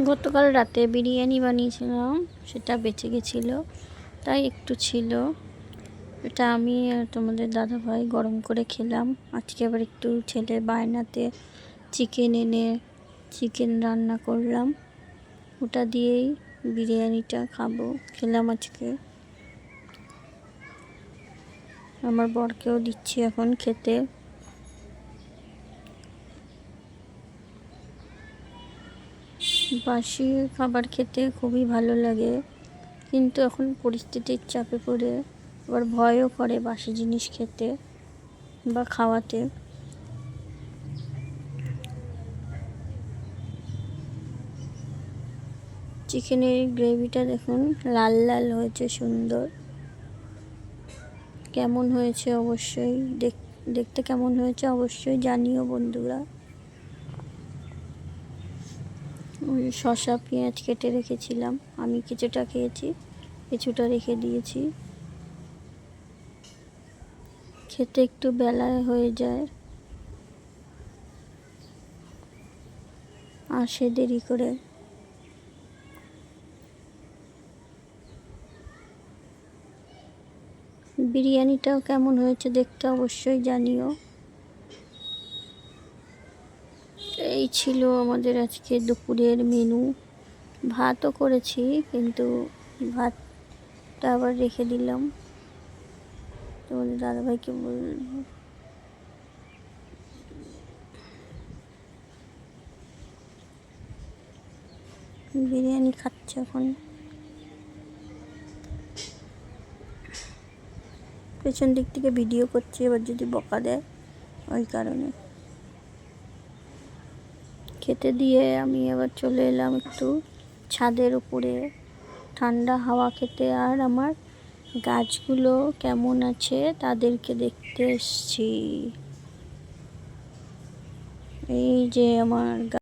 গতকাল রাতে বিরিয়ানি বানিয়েছিলাম, সেটা বেঁচে গেছিলো, তাই একটু ছিল। এটা আমি আর তোমাদের দাদাভাই গরম করে খেলাম। আজকে আবার একটু ছেলে বায়নাতে চিকেন রান্না করলাম, ওটা দিয়েই বিরিয়ানিটা খেলাম আজকে। আমার বরকেও দিচ্ছি এখন খেতে। বাসি খাবার খেতে খুবই ভালো লাগে, কিন্তু এখন পরিস্থিতির চাপে পড়ে আবার ভয়ও করে বাসি জিনিস খেতে বা খাওয়াতে। চিকেনের গ্রেভিটা দেখুন লাল লাল হয়েছে, সুন্দর। কেমন হয়েছে অবশ্যই দেখতে কেমন হয়েছে অবশ্যই জানিও বন্ধুরা। শসা পেঁয়াজ কেটে রেখেছিলাম, আমি কিছুটা খেয়েছি, কিছুটা রেখে দিয়েছি। খেতে একটু বেলা হয়ে যায়, আসে দেরি করে। বিরিয়ানিটাও কেমন হয়েছে দেখতে অবশ্যই জানিও। এই ছিল আমাদের আজকে দুপুরের মেনু। ভাতও করেছি, কিন্তু ভাতটা আবার রেখে দিলাম, তোমাদের দাদাভাইকে বলবো। বিরিয়ানি খাচ্ছে এখন। পেছন দিক থেকে ভিডিও করছি, এবার যদি বকা দেয় ওই কারণে। খেতে দিয়ে আমি আবার চলে এলাম একটু ছাদের উপরে ঠান্ডা হাওয়া খেতে, আর আমার গাছগুলো কেমন আছে তাদেরকে দেখতে এসছি। এই যে আমার